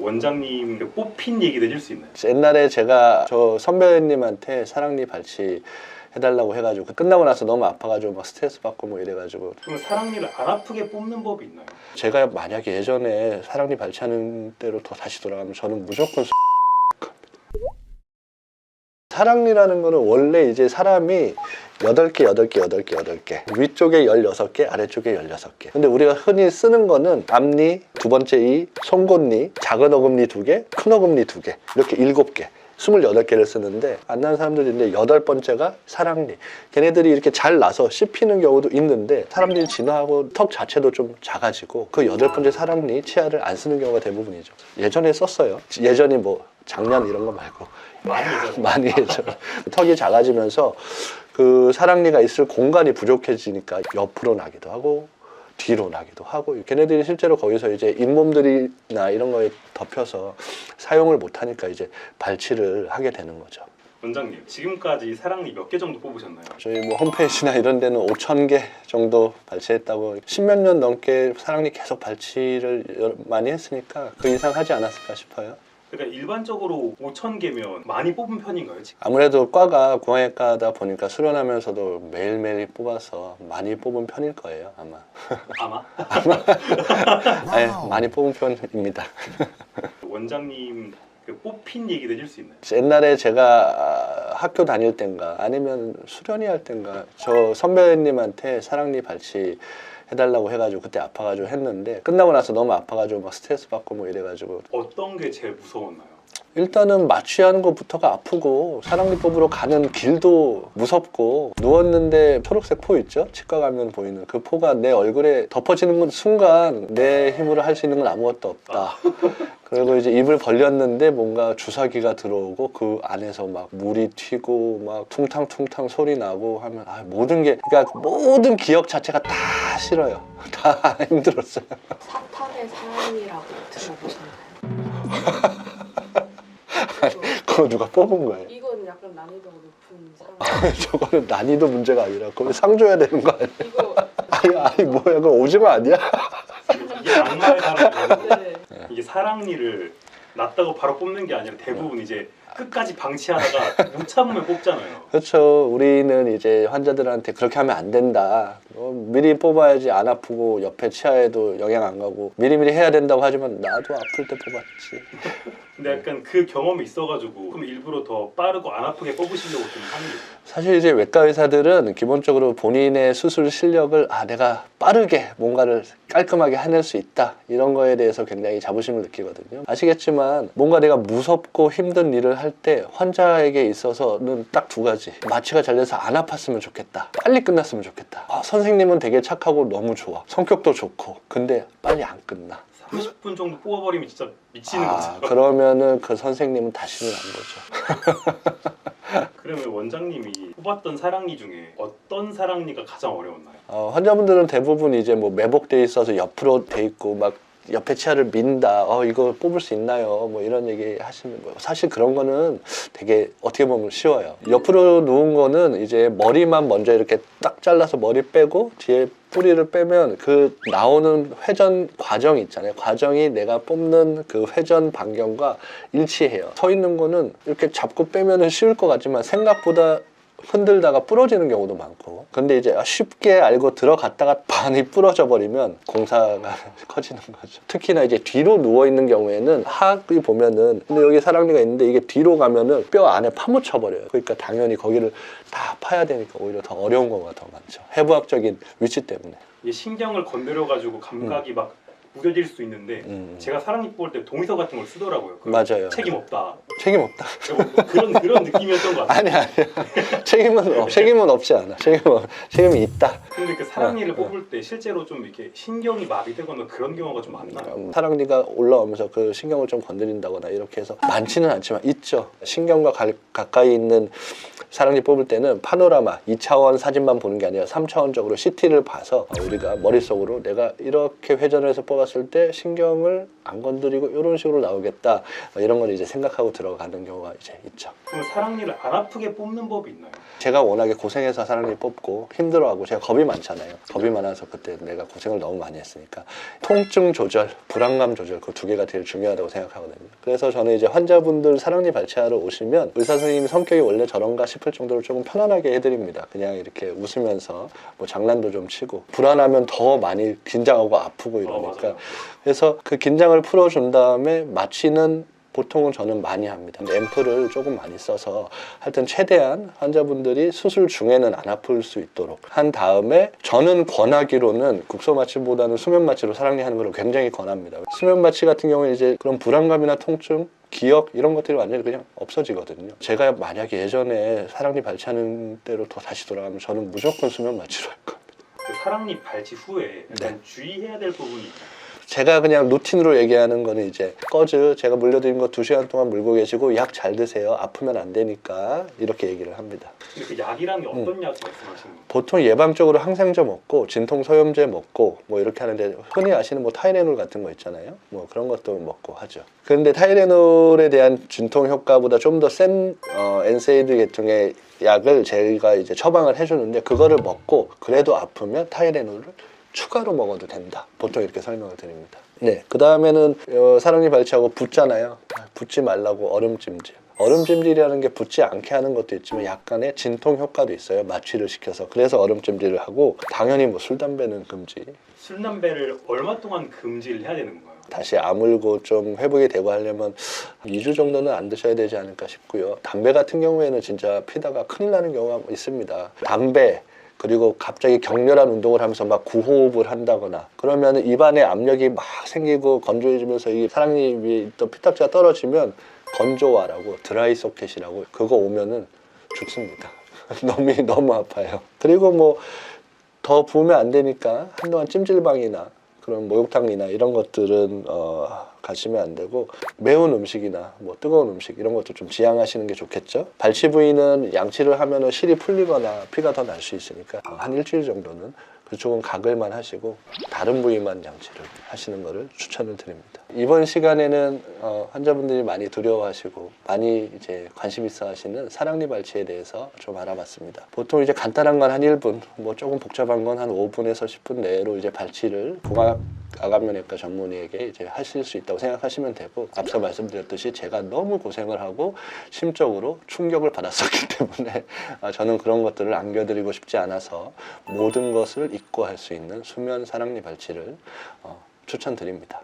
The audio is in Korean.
원장님 뽑힌 얘기도 해줄 수 있나요? 옛날에 제가 저 선배님한테 사랑니 발치 해달라고 해가지고 끝나고 나서 너무 아파가지고 막 스트레스 받고 뭐 이래가지고. 그럼 사랑니를 안 아프게 뽑는 법이 있나요? 제가 만약에 예전에 사랑니 발치하는 대로 다시 돌아가면 저는 무조건 사랑니라는 거는 원래 이제 사람이 8개 위쪽에 16개 아래쪽에 16개. 근데 우리가 흔히 쓰는 거는 앞니, 두 번째 이, 송곳니, 작은 어금니 2개, 큰 어금니 2개 이렇게 7개 28개를 쓰는데 안 나는 사람들이 있는데 8번째가 사랑니. 걔네들이 이렇게 잘 나서 씹히는 경우도 있는데 사람들이 진화하고 턱 자체도 좀 작아지고 그 8번째 사랑니 치아를 안 쓰는 경우가 대부분이죠. 예전에 썼어요. 예전이 뭐 작년 이런 거 말고 많이 해죠. 턱이 작아지면서 그 사랑니가 있을 공간이 부족해지니까 옆으로 나기도 하고 뒤로 나기도 하고 걔네들이 실제로 거기서 이제 잇몸들이나 이런 거에 덮여서 사용을 못하니까 이제 발치를 하게 되는 거죠. 원장님 지금까지 사랑니 몇 개 정도 뽑으셨나요? 저희 뭐 홈페이지나 이런 데는 5,000개 정도 발치했다고 10몇 년 넘게 사랑니 계속 발치를 많이 했으니까 그 이상 하지 않았을까 싶어요. 그러니까 일반적으로 5,000개면 많이 뽑은 편인가요? 지금? 아무래도 과가 공학과다 보니까 수련하면서도 매일매일 뽑아서 많이 뽑은 편일 거예요 아마. 아마? 네, 많이 뽑은 편입니다. 원장님 뽑힌 얘기도 해줄 수 있나요? 옛날에 제가 학교 다닐 땐가 아니면 수련회 할 땐가 저 선배님한테 사랑니 발치 해달라고 해가지고 그때 아파가지고 했는데 끝나고 나서 너무 아파가지고 막 스트레스 받고 뭐 이래가지고. 어떤 게 제일 무서웠나요? 일단은 마취하는 것부터가 아프고 사랑니 뽑으러 가는 길도 무섭고 누웠는데 초록색 포 있죠? 치과 가면 보이는 그 포가 내 얼굴에 덮어지는 순간 내 힘으로 할 수 있는 건 아무것도 없다. 그리고 이제 입을 벌렸는데 뭔가 주사기가 들어오고 그 안에서 막 물이 튀고 막 퉁탕퉁탕 소리 나고 하면 모든 게 그러니까 모든 기억 자체가 다 싫어요. 다 힘들었어요. 사탄의 사랑이라고 들어보셨나요? 그거 누가 뽑은 거예요? 이건 약간 난이도가 높은 사랑. 저거는 난이도 문제가 아니라 그거 상 줘야 되는 거 아니야? 이거 아니 뭐야 그거 오징어 아니야? 이게 악마의 사랑이에요. 네. 이게 사랑니를 낫다고 바로 뽑는 게 아니라 대부분 이제 끝까지 방치하다가 못 참으면 뽑잖아요. 그렇죠. 우리는 이제 환자들한테 그렇게 하면 안 된다. 미리 뽑아야지 안 아프고 옆에 치아에도 영향 안 가고 미리미리 해야 된다고 하지만 나도 아플 때 뽑았지. 근데 약간 그 경험이 있어가지고 그럼 일부러 더 빠르고 안 아프게 뽑으시려고 좀 하는 거예요. 사실 이제 외과 의사들은 기본적으로 본인의 수술 실력을 내가 빠르게 뭔가를 깔끔하게 해낼 수 있다 이런 거에 대해서 굉장히 자부심을 느끼거든요. 아시겠지만 뭔가 내가 무섭고 힘든 일을 할 때 환자에게 있어서는 딱 2가지. 마취가 잘 돼서 안 아팠으면 좋겠다. 빨리 끝났으면 좋겠다. 선생님은 되게 착하고 너무 좋아. 성격도 좋고. 근데 빨리 안 끝나. 30분 정도 뽑아버리면 진짜 미치는 거죠. 그러면은 그 선생님은 다시는 안 보죠. 그러면 원장님이 뽑았던 사랑니 중에 어떤 사랑니가 가장 어려웠나요? 환자분들은 대부분 이제 뭐 매복돼 있어서 옆으로 돼 있고 막 옆에 치아를 민다. 이거 뽑을 수 있나요? 뭐 이런 얘기 하시면 사실 그런 거는 되게 어떻게 보면 쉬워요. 옆으로 누운 거는 이제 머리만 먼저 이렇게 딱 잘라서 머리 빼고 뒤에 뿌리를 빼면 그 나오는 회전 과정이 있잖아요. 과정이 내가 뽑는 그 회전 반경과 일치해요. 서 있는 거는 이렇게 잡고 빼면은 쉬울 것 같지만 생각보다 흔들다가 부러지는 경우도 많고. 근데 이제 쉽게 알고 들어갔다가 반이 부러져 버리면 공사가 커지는 거죠. 특히나 이제 뒤로 누워 있는 경우에는 하악이 보면은 근데 여기 사랑니가 있는데 이게 뒤로 가면은 뼈 안에 파묻혀 버려요. 그러니까 당연히 거기를 다 파야 되니까 오히려 더 어려운 경우가 더 많죠. 해부학적인 위치 때문에. 이게 신경을 건드려 가지고 감각이 막 무뎌질 수 있는데 제가 사랑니 뽑을 때 동의서 같은 걸 쓰더라고요. 맞아요. 책임 없다. 책임 없다. 그런 느낌이었던 것 같아요. 아니야. 책임은 없지 않아. 책임이 있다. 근데 그 사랑니를 뽑을 때 실제로 좀 이렇게 신경이 마비되거나 그런 경우가 좀 많나요? 사랑니가 올라오면서 그 신경을 좀 건드린다거나 이렇게 해서 많지는 않지만 있죠. 신경과 가까이 있는 사랑니 뽑을 때는 파노라마 2차원 사진만 보는 게 아니라 3차원적으로 CT를 봐서 우리가 머릿속으로 내가 이렇게 회전을 해서 뽑았을 때 신경을 안 건드리고 이런 식으로 나오겠다 이런 걸 이제 생각하고 들어 들어가는 경우가 이제 있죠. 그럼 사랑니를 안 아프게 뽑는 법이 있나요? 제가 워낙에 고생해서 사랑니 뽑고 힘들어하고 제가 겁이 많잖아요. 겁이 많아서 그때 내가 고생을 너무 많이 했으니까 통증 조절, 불안감 조절 그 두 개가 제일 중요하다고 생각하거든요. 그래서 저는 이제 환자분들 사랑니 발치하러 오시면 의사 선생님이 성격이 원래 저런가 싶을 정도로 조금 편안하게 해드립니다. 그냥 이렇게 웃으면서 뭐 장난도 좀 치고 불안하면 더 많이 긴장하고 아프고 이러니까 맞아요. 그래서 그 긴장을 풀어준 다음에 마취는 보통은 저는 많이 합니다. 앰플을 조금 많이 써서 하여튼 최대한 환자분들이 수술 중에는 안 아플 수 있도록 한 다음에 저는 권하기로는 국소 마취보다는 수면 마취로 사랑니 하는 걸 굉장히 권합니다. 수면 마취 같은 경우는 이제 그런 불안감이나 통증, 기억 이런 것들이 완전히 그냥 없어지거든요. 제가 만약에 예전에 사랑니 발치하는 때로 다시 돌아가면 저는 무조건 수면 마취로 할 겁니다. 그 사랑니 발치 후에 약간 네. 주의해야 될 부분이 있나요? 제가 그냥 루틴으로 얘기하는 거는 이제 꺼즈 제가 물려드린 거 2시간 동안 물고 계시고 약 잘 드세요. 아프면 안 되니까 이렇게 얘기를 합니다. 근데 그 약이라는 게 어떤 약 말씀하시는 거예요? 보통 예방적으로 항생제 먹고 진통 소염제 먹고 뭐 이렇게 하는데 흔히 아시는 뭐 타이레놀 같은 거 있잖아요. 뭐 그런 것도 먹고 하죠. 그런데 타이레놀에 대한 진통 효과보다 좀 더 센 엔세이드 계통의 약을 제가 이제 처방을 해주는데 그거를 먹고 그래도 아프면 타이레놀을 추가로 먹어도 된다. 보통 이렇게 설명을 드립니다. 네, 그 다음에는 사랑니 발치하고 붓잖아요. 붓지 말라고 얼음찜질. 얼음찜질이라는 게 붓지 않게 하는 것도 있지만 약간의 진통 효과도 있어요. 마취를 시켜서. 그래서 얼음찜질을 하고 당연히 뭐 술, 담배는 금지. 술, 담배를 얼마 동안 금지를 해야 되는 건가요? 다시 아물고 좀 회복이 되고 하려면 2주 정도는 안 드셔야 되지 않을까 싶고요. 담배 같은 경우에는 진짜 피다가 큰일 나는 경우가 있습니다. 담배 그리고 갑자기 격렬한 운동을 하면서 막 구호흡을 한다거나 그러면 입안에 압력이 막 생기고 건조해지면서 이 사랑니 위에 있던 피딱지가 떨어지면 건조화라고 드라이 소켓이라고 그거 오면은 죽습니다. 너무 아파요. 그리고 뭐 더 부으면 안 되니까 한동안 찜질방이나 그런 목욕탕이나 이런 것들은 가시면 안 되고 매운 음식이나 뭐 뜨거운 음식 이런 것도 좀 지양하시는 게 좋겠죠. 발치 부위는 양치를 하면은 실이 풀리거나 피가 더 날 수 있으니까 한 일주일 정도는 그쪽은 가글만 하시고 다른 부위만 양치를 하시는 것을 추천을 드립니다. 이번 시간에는 환자분들이 많이 두려워하시고 많이 이제 관심 있어 하시는 사랑니 발치에 대해서 좀 알아봤습니다. 보통 이제 간단한 건 한 1분, 뭐 조금 복잡한 건 한 5분에서 10분 내로 이제 발치를 고각 아간면외과 전문의에게 이제 하실 수 있다고 생각하시면 되고 앞서 말씀드렸듯이 제가 너무 고생을 하고 심적으로 충격을 받았었기 때문에 저는 그런 것들을 안겨드리고 싶지 않아서 모든 것을 잊고 할 수 있는 수면 사랑니 발치를 추천드립니다.